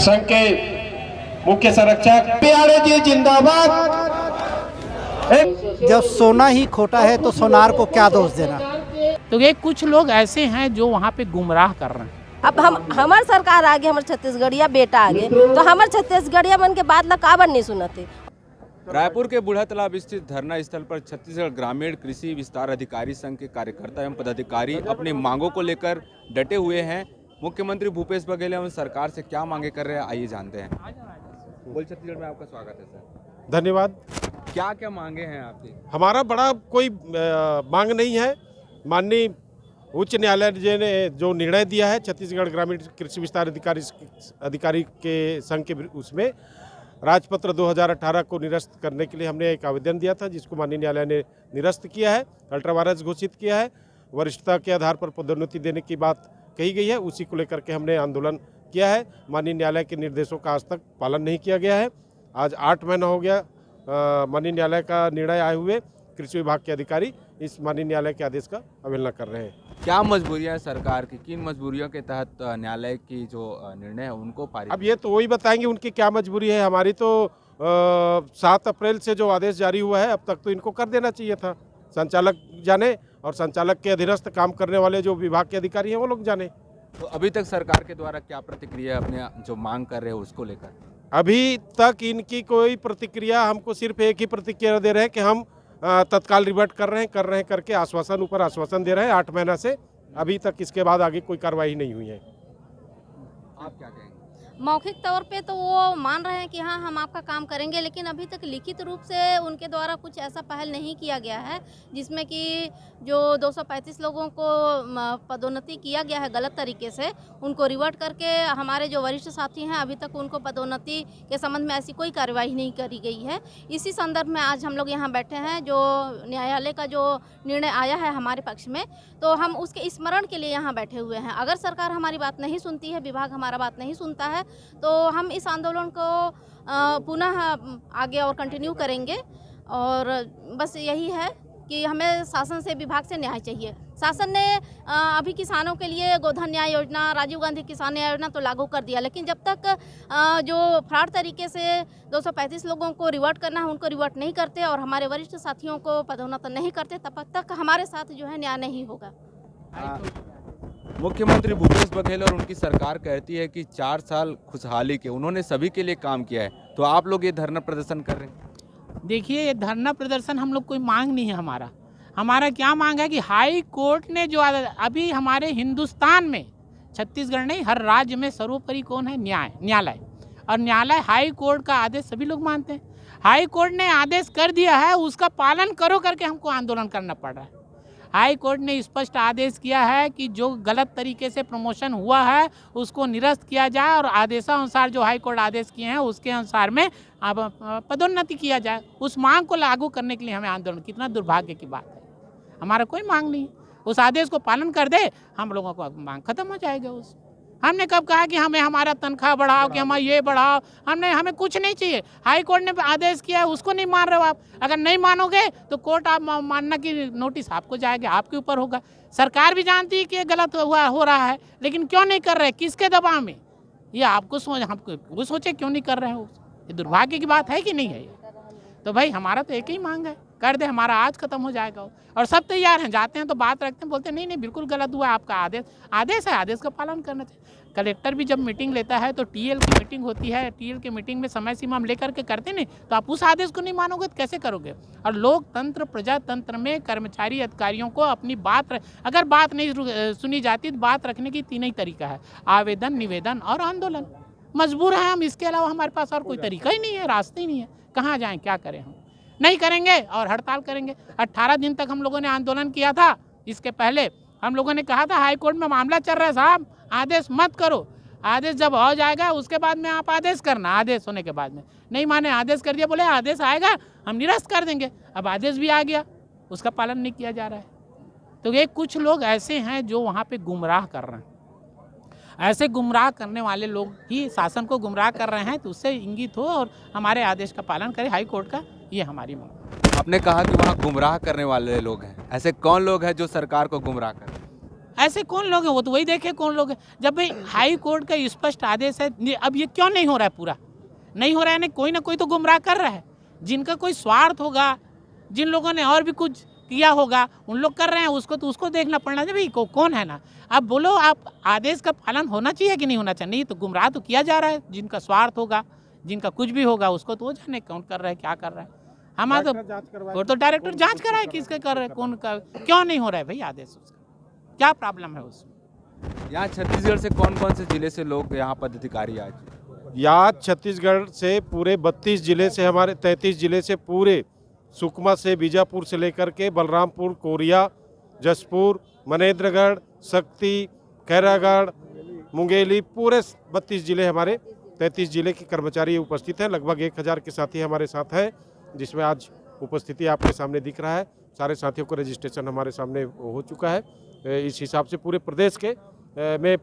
संघ के मुख्य संरक्षक प्यारे जी जिंदाबाद। जब सोना ही खोटा है तो सोनार को क्या दोष देना। तो ये कुछ लोग ऐसे हैं जो वहाँ पे गुमराह कर रहे हैं। अब हमार सरकार आगे, हमारे छत्तीसगढ़िया बेटा आगे, तो हमारे छत्तीसगढ़िया मन के बात ला काबर नहीं सुनते। रायपुर के बूढ़ा तालाब स्थित धरना स्थल पर छत्तीसगढ़ ग्रामीण कृषि विस्तार अधिकारी संघ के कार्यकर्ता एवं पदाधिकारी अपनी मांगों को लेकर डटे हुए हैं। मुख्यमंत्री भूपेश बघेल एवं सरकार से क्या मांगे कर रहे हैं, आइए जानते हैं। बोल छत्तीसगढ़ में आपका स्वागत है सर। धन्यवाद। क्या क्या मांगे हैं आपकी? हमारा बड़ा कोई मांग नहीं है। माननीय उच्च न्यायालय ने जो निर्णय दिया है छत्तीसगढ़ ग्रामीण कृषि विस्तार अधिकारी के संघ के उसमें राजपत्र 2018 को निरस्त करने के लिए हमने एक आवेदन दिया था, जिसको माननीय न्यायालय ने निरस्त किया है, अल्ट्रावायरस घोषित किया है। वरिष्ठता के आधार पर पदोन्नति देने की बात कही गई है, उसी को लेकर के हमने आंदोलन किया है। माननीय न्यायालय के निर्देशों का आज तक पालन नहीं किया गया है। आज 8 महीना हो गया माननीय न्यायालय का निर्णय आए हुए। कृषि विभाग के अधिकारी इस माननीय न्यायालय के आदेश का अवहेलना कर रहे हैं। क्या मजबूरियां हैं सरकार की, किन मजबूरियों के तहत न्यायालय की जो निर्णय है उनको पारित? अब ये तो वही बताएंगे उनकी क्या मजबूरी है। हमारी तो 7 अप्रैल से जो आदेश जारी हुआ है, अब तक तो इनको कर देना चाहिए था। संचालक जाने और संचालक के अधीनस्थ काम करने वाले जो विभाग के अधिकारी हैं वो लोग जाने। तो अभी तक सरकार के द्वारा क्या प्रतिक्रिया अपने जो मांग कर रहे हैं उसको लेकर? अभी तक इनकी कोई प्रतिक्रिया, हमको सिर्फ एक ही प्रतिक्रिया दे रहे हैं कि हम तत्काल रिवर्ट कर रहे हैं करके आश्वासन ऊपर आश्वासन दे रहे हैं 8 महीना से। अभी तक इसके बाद आगे कोई कार्रवाई नहीं हुई है। आप क्या कहेंगे? मौखिक तौर पे तो वो मान रहे हैं कि हाँ हम आपका काम करेंगे, लेकिन अभी तक लिखित रूप से उनके द्वारा कुछ ऐसा पहल नहीं किया गया है जिसमें कि जो 235 लोगों को पदोन्नति किया गया है गलत तरीके से, उनको रिवर्ट करके हमारे जो वरिष्ठ साथी हैं अभी तक उनको पदोन्नति के संबंध में ऐसी कोई कार्यवाही नहीं करी गई है। इसी संदर्भ में आज हम लोग यहाँ बैठे हैं। जो न्यायालय का जो निर्णय आया है हमारे पक्ष में, तो हम उसके स्मरण के लिए यहाँ बैठे हुए हैं। अगर सरकार हमारी बात नहीं सुनती है, विभाग हमारा बात नहीं सुनता है, तो हम इस आंदोलन को पुनः आगे और कंटिन्यू करेंगे। और बस यही है कि हमें शासन से, विभाग से न्याय चाहिए। शासन ने अभी किसानों के लिए गोधन न्याय योजना, राजीव गांधी किसान न्याय योजना तो लागू कर दिया, लेकिन जब तक जो फ्रॉड तरीके से 235 लोगों को रिवर्ट करना है उनको रिवर्ट नहीं करते और हमारे वरिष्ठ साथियों को पदोन्नत नहीं करते, तब तक हमारे साथ जो है न्याय नहीं होगा। मुख्यमंत्री भूपेश बघेल और उनकी सरकार कहती है कि 4 साल खुशहाली के उन्होंने सभी के लिए काम किया है, तो आप लोग ये धरना प्रदर्शन कर रहे हैं? देखिए, ये धरना प्रदर्शन हम लोग कोई मांग नहीं है। हमारा क्या मांग है कि हाई कोर्ट ने जो अभी हमारे हिंदुस्तान में, छत्तीसगढ़ नहीं हर राज्य में सर्वोपरि कौन है? न्यायालय। और न्यायालय हाई कोर्ट का आदेश सभी लोग मानते हैं। हाई कोर्ट ने आदेश कर दिया है, उसका पालन करो करके हमको आंदोलन करना पड़ रहा है। हाई कोर्ट ने स्पष्ट आदेश किया है कि जो गलत तरीके से प्रमोशन हुआ है उसको निरस्त किया जाए और आदेशानुसार जो हाई कोर्ट आदेश किए हैं उसके अनुसार में अब पदोन्नति किया जाए। उस मांग को लागू करने के लिए हमें आंदोलन, कितना दुर्भाग्य की बात है। हमारा कोई मांग नहीं, उस आदेश को पालन कर दे, हम लोगों को मांग खत्म हो जाएगा। उस हमने कब कहा कि हमें हमारा तनख्वाह बढ़ाओ, कि हमें ये बढ़ाओ? हमें कुछ नहीं चाहिए। हाई कोर्ट ने आदेश किया है, उसको नहीं मान रहे हो आप। अगर नहीं मानोगे तो कोर्ट आप मानना की नोटिस आपको जाएगा, आपके ऊपर होगा। सरकार भी जानती है कि ये गलत हो रहा है, लेकिन क्यों नहीं कर रहे? किसके दबाव में? ये आपको सोचे क्यों नहीं कर रहे हो? ये दुर्भाग्य की बात है कि नहीं है? तो भाई हमारा तो एक ही मांग है, कर दे, हमारा आज खत्म हो जाएगा। और सब तैयार हैं, जाते हैं तो बात रखते हैं, बोलते हैं नहीं बिल्कुल गलत हुआ, आपका आदेश है, आदेश का पालन करना चाहिए। कलेक्टर भी जब मीटिंग लेता है तो टीएल की मीटिंग होती है, टीएल की मीटिंग में समय सीमा हम लेकर के करते नहीं, तो आप उस आदेश को नहीं मानोगे तो कैसे करोगे? और लोकतंत्र, प्रजातंत्र में कर्मचारी अधिकारियों को अपनी अगर बात नहीं सुनी जाती तो बात रखने की 3 ही तरीका है: आवेदन, निवेदन और आंदोलन। मजबूर हैं हम, इसके अलावा हमारे पास और कोई तरीका ही नहीं है, रास्ते ही नहीं है। कहाँ जाएँ, क्या करें? हम नहीं करेंगे और हड़ताल करेंगे। 18 दिन तक हम लोगों ने आंदोलन किया था। इसके पहले हम लोगों ने कहा था हाई कोर्ट में मामला चल रहा है साहब, आदेश मत करो। आदेश जब हो जाएगा उसके बाद में आप आदेश करना। आदेश होने के बाद में नहीं माने, आदेश कर दिया, बोले आदेश आएगा हम निरस्त कर देंगे। अब आदेश भी आ गया, उसका पालन नहीं किया जा रहा है। तो ये कुछ लोग ऐसे हैं जो वहाँ पे गुमराह कर रहे हैं। ऐसे गुमराह करने वाले लोग ही शासन को गुमराह कर रहे हैं, तो उससे इंगित हो और हमारे आदेश का पालन करें हाई कोर्ट का, ये हमारी मांग। आपने कहा कि वहाँ गुमराह करने वाले लोग हैं, ऐसे कौन लोग हैं जो सरकार को गुमराह कर रहे हैं? ऐसे कौन लोग हैं, वो तो वही देखे कौन लोग हैं। जब भाई हाई कोर्ट का स्पष्ट आदेश है, अब ये क्यों नहीं हो रहा है, पूरा नहीं हो रहा है, कोई ना कोई तो गुमराह कर रहा है। जिनका कोई स्वार्थ होगा, जिन लोगों ने और भी कुछ किया होगा, उन लोग कर रहे हैं, उसको तो उसको देखना पड़ना चाहिए भाई कौन है ना। अब बोलो आप आदेश का पालन होना चाहिए कि नहीं होना चाहिए, नहीं तो गुमराह तो किया जा रहा है। जिनका स्वार्थ होगा, जिनका कुछ भी होगा, उसको तो वो जाने कौन कर रहा है, क्या कर रहा है। हमारा तो डायरेक्टर जांच कराए किसके कर रहे हैं, कौन का, क्यों नहीं हो रहा है भाई आदेश, उसका क्या प्रॉब्लम है उसमें। यहाँ छत्तीसगढ़ से कौन कौन से जिले से लोग यहाँ पदाधिकारी आज? यहाँ छत्तीसगढ़ से पूरे 32 जिले से, हमारे 33 जिले से, पूरे सुकमा से, बीजापुर से लेकर के बलरामपुर, कोरिया, जसपुर, मनेन्द्रगढ़, शक्ति, खैरागढ़, मुंगेली, पूरे 32 जिले हमारे 33 जिले के कर्मचारी उपस्थित हैं। लगभग 1000 के साथी हमारे साथ हैं, जिसमें आज उपस्थिति आपके सामने दिख रहा है। सारे साथियों को रजिस्ट्रेशन हमारे सामने हो चुका है। इस हिसाब से पूरे प्रदेश के में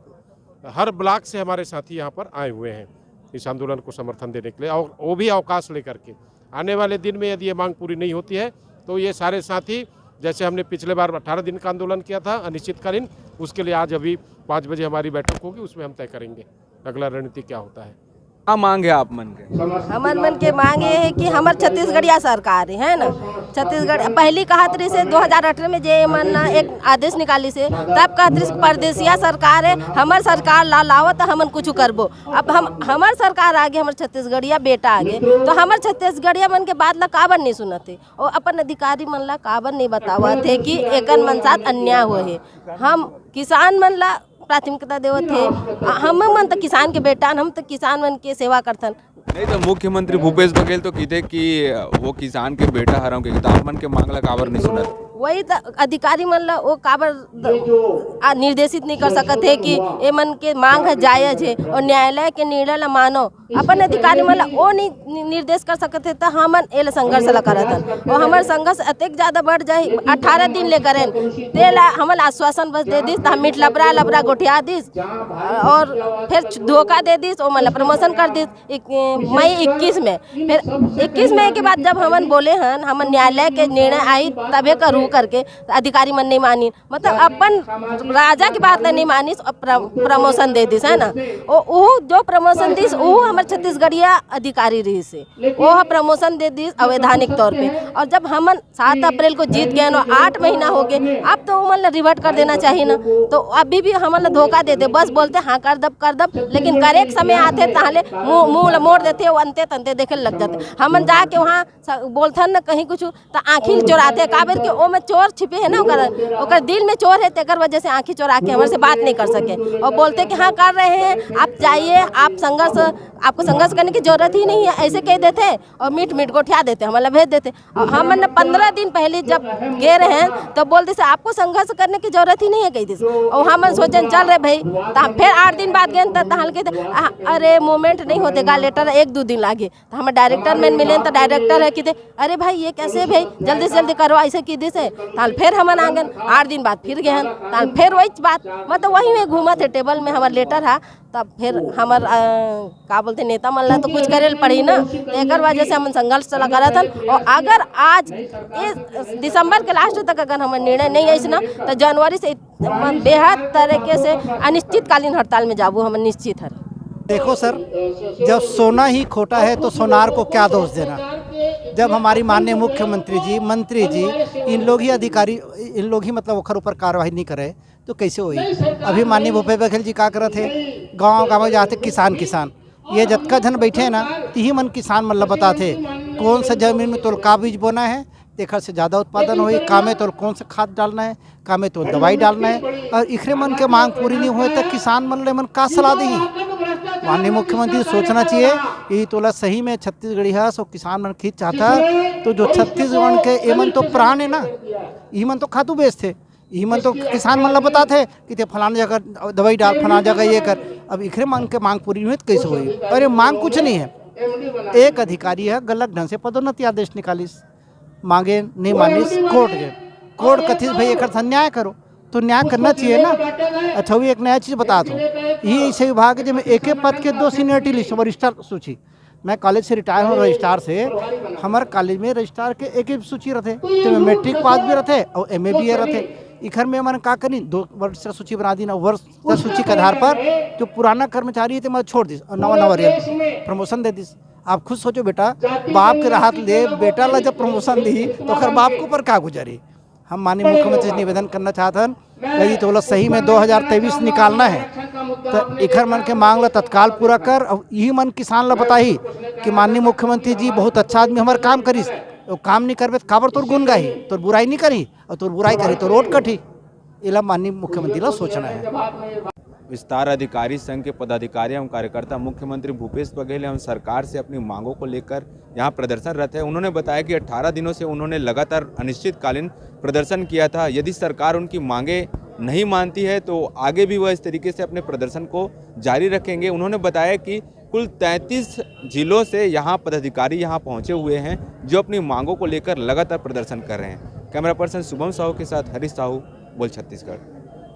हर ब्लॉक से हमारे साथी यहाँ पर आए हुए हैं इस आंदोलन को समर्थन देने के लिए, और वो भी अवकाश लेकर के। आने वाले दिन में यदि ये मांग पूरी नहीं होती है तो ये सारे साथी, जैसे हमने पिछले बार 18 दिन का आंदोलन किया था अनिश्चितकालीन, उसके लिए आज अभी 5 बजे हमारी बैठक होगी, उसमें हम तय करेंगे अगला रणनीति क्या होता है। क्या मांग है आप मन के? हमार मन के मांग ये है कि हमार छत्तीसगढ़िया सरकार है ना, छत्तीसगढ़ पहली कहतरी से 2018 में जे मन एक आदेश निकाली से, तब कहतरी से परदेसिया सरकार है, हमार सरकार ला लाओ तो हमन कुछ करबो। अब हमार सरकार आगे, हमार छत्तीसगढ़िया बेटा आगे, तो हमार छत्तीसगढ़िया मन के बात ला काबर नहीं सुनते, और अपन अधिकारी मन ला काबर नहीं बतावत है कि एकन मन साथ अन्याय हुए है। हम किसान मन ला प्राथमिकता देवत है, हम मन तो किसान के बेटा, हम तो किसान मन के सेवा करथन। नहीं तो मुख्यमंत्री भूपेश बघेल तो कहते कि वो किसान के बेटा हराओ के किताब मन के मांग ला काबर नहीं सुनत। वही तो अधिकारी मन ला वो काबर निर्देशित नहीं कर सकते है कि ये मन के मांग है जायज है और न्यायालय के निर्णय ला मानो। अपन अधिकारी मन ला वो नहीं निर्देश कर सकते तो हमन एला संघर्ष ला करतन, और हमार संघर्ष अतेक ज़्यादा बढ़ जाए। 18 दिन ले करें तेला हमन आश्वासन बस दे दिस, हम मीट लबरा गोठिया दिस और फिर धोखा दे दिस, और मतलब प्रमोशन कर दिस मई 21 में। फिर 21 मई के बाद जब हमन बोले हन हमन न्यायालय के निर्णय आई तबे करू करके, अधिकारी मन नहीं मानी, मतलब अपन राजा की बात नहीं मानी, प्रमोशन दे दिस है ना। वो जो प्रमोशन दिस वो हमारे छत्तीसगढ़िया अधिकारी रही से, वो प्रमोशन दे दिस अवैधानिक तौर पे। और जब हमन 7 अप्रैल को जीत गए ना, 8 महीना हो गए, अब तो वो मतलब रिवर्ट कर देना चाहिए ना। तो अभी भी हमन धोखा देते, बस बोलते हाँ कर दब, लेकिन करे एक समय आते ताले मुँह मोड़ देते, वो अंते तंते देखे लग जाते। हमन जाके वहाँ बोलथन न कहीं कुछ तो आँखी चोराते, काबर के वो में चोर छिपे है ना, ओकर दिल में चोर है, तेकर वजह से आँखी चोरा के हमारे से बात नहीं कर सके, और बोलते कि हाँ कर रहे हैं, आप जाइए, आप संघर्ष, आपको संघर्ष करने की जरूरत ही नहीं है, ऐसे कह देते और मीट को उठा देते, हमारा भेज देते। और हमने 15 दिन पहले जब गए रहे तो बोलते से आपको संघर्ष करने की जरूरत ही नहीं है, कही थी। और हम सोचन चल रहे भाई, तो फिर 8 दिन बाद गए तो अरे मूवमेंट नहीं होते गा, लेटर 1-2 दिन लागे। तो हम डायरेक्टर में मिले तो डायरेक्टर है कि अरे भाई ये कैसे भाई, जल्दी से जल्दी करो, ऐसे की दी से ताल फिर हमन आंगन 8 दिन बाद फिर गए ताल फिर वही बात, मतलब वही में घूमा थे टेबल में हमार लेटर है। तब फिर हमार का बोलते नेता मन ला तो कुछ करे पड़ी ना, तो एक वजह से हम संघर्ष चला करा था। और अगर आज दिसंबर के लास्ट तक अगर हमारे निर्णय नहीं आई ना, तो जनवरी से बेहद तरीके से अनिश्चितकालीन हड़ताल में जाबू हम निश्चित है। देखो सर, जब सोना ही खोटा है तो सोनार को क्या दोष देना। जब हमारी माननीय मुख्यमंत्री जी, मंत्री जी, इन लोग ही अधिकारी, इन लोग ही मतलब ओखर ऊपर कार्रवाई नहीं करे तो कैसे हुई। अभी माननीय भूपेश बघेल जी क्या करे थे, गांव में जाते किसान ये जतका जन बैठे हैं ना, तीही मन किसान मतलब बताते कौन सा जमीन में तो का बीज बोना है, तेखर से ज़्यादा उत्पादन होई, कामे तो कौन सा खाद डालना है, कामे तो दवाई डालना है। और इखरे मन के मांग पूरी नहीं हुए तो किसान मन ले मन का सलाह दी। माननीय मुख्यमंत्री सोचना चाहिए यही तोला सही में छत्तीसगढ़िया सो किसान मन खींच चाहता, तो जो छत्तीसगढ़ के ये मन तो प्राण है ना, ये मन तो खादू बेचते, ये मन तो किसान मन ला बताते कि ते फलाना जगह दवाई डाल, फलाना जगह ये कर। अब इखरे मन के मांग पूरी हुई तो कैसे हुई। अरे मांग कुछ नहीं है, एक अधिकारी है गलत ढंग से पदोन्नति आदेश निकालिस, मांगे नहीं मानिस, कोर्ट कथित भाई एक अन्याय करो, तो न्याय करना चाहिए ना। अच्छा वो एक नया चीज़ बता दूँ, ये ऐसे विभाग है जब एक पद के 2 सीनियरिटी लिस्ट रजिस्टर सूची। मैं कॉलेज से रिटायर हूँ रजिस्ट्रार से, हमारे कॉलेज में रजिस्ट्रार के एक सूची रहते, तो मैट्रिक पास भी रहते और MA भी रहते। इखर में मैंने का करी 2 वर्ष सूची बना दी ना, वर्ष सूची के आधार पर जो पुराना कर्मचारी है तो मैं छोड़ दी, नवा रियल प्रमोशन दे दी। आप खुद सोचो बेटा, बाप के राहत ले बेटा ला जब प्रमोशन दी तो खैर बाप के ऊपर क्या गुजरी। हम माननीय मुख्यमंत्री से निवेदन करना चाहते हैं, यदि तो बोला सही में 2023 निकालना है तो इखर मन के मांग ला तत्काल पूरा कर। और यही मन किसान ला बताही कि माननीय मुख्यमंत्री जी बहुत अच्छा आदमी हमारे काम करीस, तो काम नहीं करबे तो काबर तोर गुण गाही, तोर बुराई नहीं करी, और तोर बुराई करी तो रोड कटी। इला माननीय मुख्यमंत्री ला सोचना है। विस्तार अधिकारी संघ के पदाधिकारी एवं कार्यकर्ता मुख्यमंत्री भूपेश बघेल एवं सरकार से अपनी मांगों को लेकर यहां प्रदर्शनरत है। उन्होंने बताया कि 18 दिनों से उन्होंने लगातार अनिश्चितकालीन प्रदर्शन किया था। यदि सरकार उनकी मांगे नहीं मानती है तो आगे भी वह इस तरीके से अपने प्रदर्शन को जारी रखेंगे। उन्होंने बताया कि कुल 33 जिलों से यहाँ पदाधिकारी यहाँ पहुँचे हुए हैं जो अपनी मांगों को लेकर लगातार प्रदर्शन कर रहे हैं। कैमरा पर्सन शुभम साहू के साथ हरीश साहू, बोल छत्तीसगढ़।